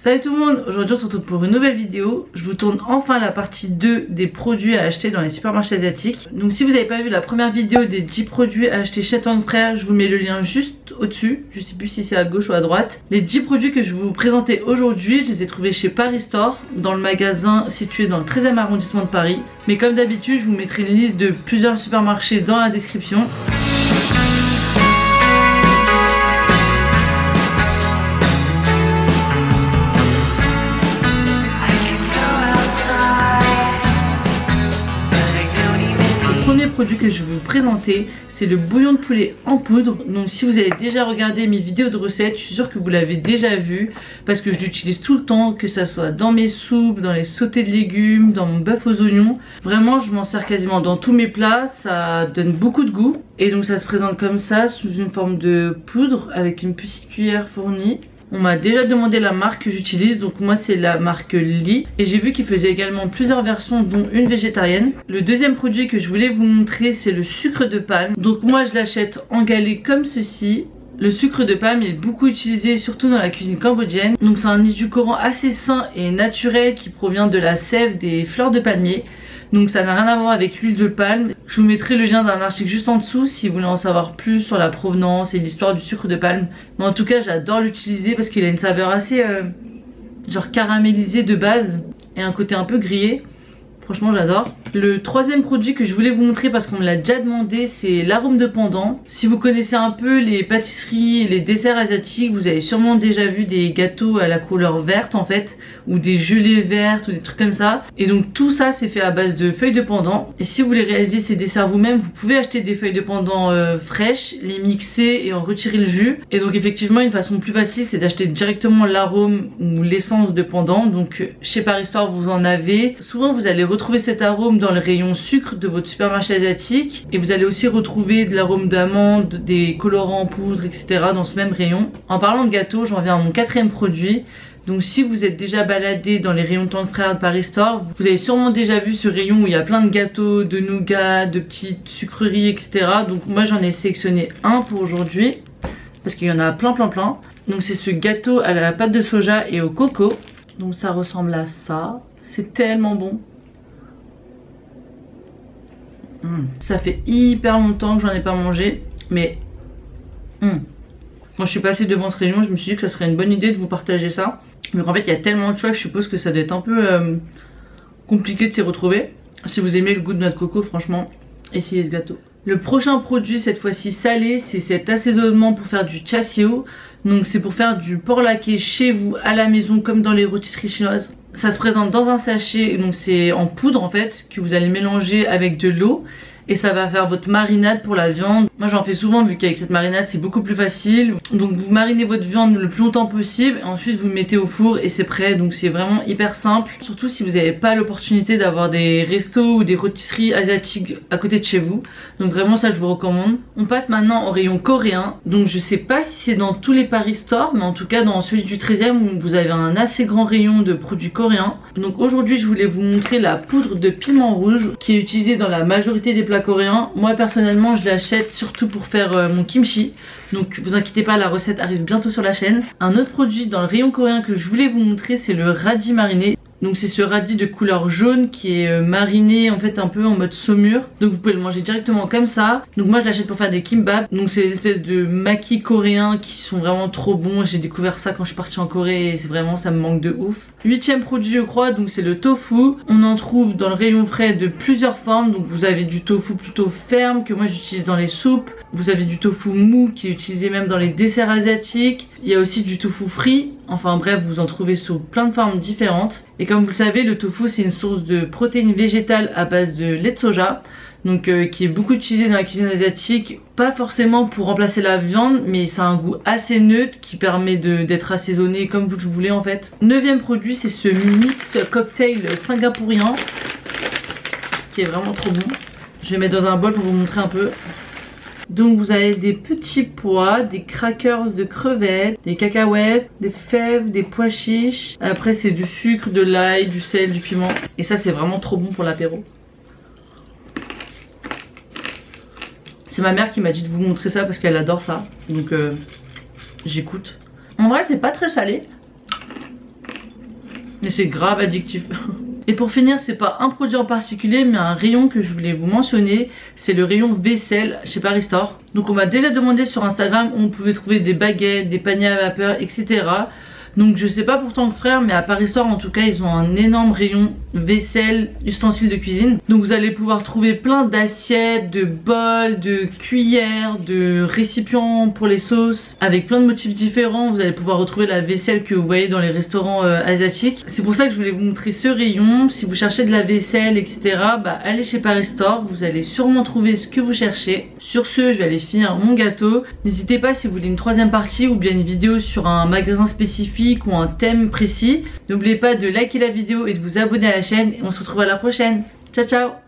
Salut tout le monde, aujourd'hui on se retrouve pour une nouvelle vidéo. Je vous tourne enfin la partie 2 des produits à acheter dans les supermarchés asiatiques. Donc si vous n'avez pas vu la première vidéo des 10 produits à acheter chez Tang Frères, je vous mets le lien juste au-dessus. Je sais plus si c'est à gauche ou à droite. Les 10 produits que je vais vous présenter aujourd'hui, je les ai trouvés chez Paris Store, dans le magasin situé dans le 13e arrondissement de Paris. Mais comme d'habitude, je vous mettrai une liste de plusieurs supermarchés dans la description. Produit que je vais vous présenter, c'est le bouillon de poulet en poudre. Donc si vous avez déjà regardé mes vidéos de recettes, je suis sûre que vous l'avez déjà vu parce que je l'utilise tout le temps, que ça soit dans mes soupes, dans les sautés de légumes, dans mon bœuf aux oignons. Vraiment je m'en sers quasiment dans tous mes plats, ça donne beaucoup de goût. Et donc ça se présente comme ça, sous une forme de poudre avec une petite cuillère fournie. On m'a déjà demandé la marque que j'utilise, donc moi c'est la marque Lee. Et j'ai vu qu'ils faisaient également plusieurs versions, dont une végétarienne. Le deuxième produit que je voulais vous montrer, c'est le sucre de palme. Donc moi je l'achète en galet comme ceci. Le sucre de palme est beaucoup utilisé, surtout dans la cuisine cambodgienne. Donc c'est un édulcorant assez sain et naturel qui provient de la sève des fleurs de palmier. Donc ça n'a rien à voir avec l'huile de palme. Je vous mettrai le lien d'un article juste en dessous si vous voulez en savoir plus sur la provenance et l'histoire du sucre de palme. Mais en tout cas j'adore l'utiliser parce qu'il a une saveur assez genre caramélisée de base et un côté un peu grillé. Franchement j'adore. Le troisième produit que je voulais vous montrer parce qu'on me l'a déjà demandé, c'est l'arôme de pendant. Si vous connaissez un peu les pâtisseries et les desserts asiatiques, vous avez sûrement déjà vu des gâteaux à la couleur verte en fait, ou des gelées vertes ou des trucs comme ça. Et donc tout ça c'est fait à base de feuilles de pendant. Et si vous voulez réaliser ces desserts vous-même, vous pouvez acheter des feuilles de pendant fraîches, les mixer et en retirer le jus. Et donc effectivement une façon plus facile c'est d'acheter directement l'arôme ou l'essence de pendant. Donc chez Paris Store vous en avez. Souvent vous allez retrouver cet arôme dans le rayon sucre de votre supermarché asiatique. Et vous allez aussi retrouver de l'arôme d'amande, des colorants en poudre, etc. dans ce même rayon. En parlant de gâteau, j'en viens à mon quatrième produit. Donc si vous êtes déjà baladé dans les rayons Tang Frères de Paris Store, vous avez sûrement déjà vu ce rayon où il y a plein de gâteaux, de nougat, de petites sucreries, etc. Donc moi j'en ai sélectionné un pour aujourd'hui parce qu'il y en a plein. Donc c'est ce gâteau à la pâte de soja et au coco. Donc ça ressemble à ça. C'est tellement bon. Ça fait hyper longtemps que j'en ai pas mangé, mais quand je suis passée devant ce rayon, je me suis dit que ça serait une bonne idée de vous partager ça. Donc en fait il y a tellement de choix que je suppose que ça doit être un peu compliqué de s'y retrouver. Si vous aimez le goût de notre coco, franchement essayez ce gâteau. Le prochain produit, cette fois-ci salé, c'est cet assaisonnement pour faire du char siu. Donc c'est pour faire du porc laqué chez vous à la maison comme dans les rôtisseries chinoises. Ça se présente dans un sachet, donc c'est en poudre en fait, que vous allez mélanger avec de l'eau. Et ça va faire votre marinade pour la viande. Moi j'en fais souvent vu qu'avec cette marinade c'est beaucoup plus facile. Donc vous marinez votre viande le plus longtemps possible et ensuite vous le mettez au four et c'est prêt. Donc c'est vraiment hyper simple. Surtout si vous n'avez pas l'opportunité d'avoir des restos ou des rôtisseries asiatiques à côté de chez vous. Donc vraiment ça je vous recommande. On passe maintenant au rayon coréen. Donc je sais pas si c'est dans tous les Paris Store, mais en tout cas dans celui du 13e où vous avez un assez grand rayon de produits coréens. Donc aujourd'hui je voulais vous montrer la poudre de piment rouge qui est utilisée dans la majorité des plats coréen. Moi personnellement je l'achète surtout pour faire mon kimchi, donc vous inquiétez pas, la recette arrive bientôt sur la chaîne. Un autre produit dans le rayon coréen que je voulais vous montrer, c'est le radis mariné. Donc c'est ce radis de couleur jaune qui est mariné en fait un peu en mode saumure. Donc vous pouvez le manger directement comme ça. Donc moi je l'achète pour faire des kimbap. Donc c'est des espèces de maquis coréens qui sont vraiment trop bons. J'ai découvert ça quand je suis partie en Corée et c'est vraiment, ça me manque de ouf. 8e produit je crois, donc c'est le tofu. On en trouve dans le rayon frais de plusieurs formes. Donc vous avez du tofu plutôt ferme que moi j'utilise dans les soupes. Vous avez du tofu mou qui est utilisé même dans les desserts asiatiques. Il y a aussi du tofu frit. Enfin bref, vous en trouvez sous plein de formes différentes. Et comme vous le savez, le tofu c'est une source de protéines végétales à base de lait de soja. Donc qui est beaucoup utilisé dans la cuisine asiatique. Pas forcément pour remplacer la viande, mais ça a un goût assez neutre qui permet d'être assaisonné comme vous le voulez en fait. 9e produit, c'est ce mix cocktail singapourien qui est vraiment trop bon. Je vais mettre dans un bol pour vous montrer un peu. Donc vous avez des petits pois, des crackers de crevettes, des cacahuètes, des fèves, des pois chiches. Après c'est du sucre, de l'ail, du sel, du piment. Et ça c'est vraiment trop bon pour l'apéro. C'est ma mère qui m'a dit de vous montrer ça parce qu'elle adore ça. Donc j'écoute. En vrai c'est pas très salé. Et c'est grave addictif. Et pour finir, c'est pas un produit en particulier mais un rayon que je voulais vous mentionner, c'est le rayon vaisselle chez Paris Store. Donc on m'a déjà demandé sur Instagram où on pouvait trouver des baguettes, des paniers à vapeur, etc. Donc je sais pas pour ton frère, mais à Paris Store en tout cas ils ont un énorme rayon vaisselle, ustensiles de cuisine. Donc vous allez pouvoir trouver plein d'assiettes, de bols, de cuillères, de récipients pour les sauces avec plein de motifs différents. Vous allez pouvoir retrouver la vaisselle que vous voyez dans les restaurants asiatiques. C'est pour ça que je voulais vous montrer ce rayon. Si vous cherchez de la vaisselle, etc., bah allez chez Paris Store, vous allez sûrement trouver ce que vous cherchez. Sur ce, je vais aller finir mon gâteau. N'hésitez pas si vous voulez une troisième partie ou bien une vidéo sur un magasin spécifique ou un thème précis. N'oubliez pas de liker la vidéo et de vous abonner à la chaîne et on se retrouve à la prochaine. Ciao ciao.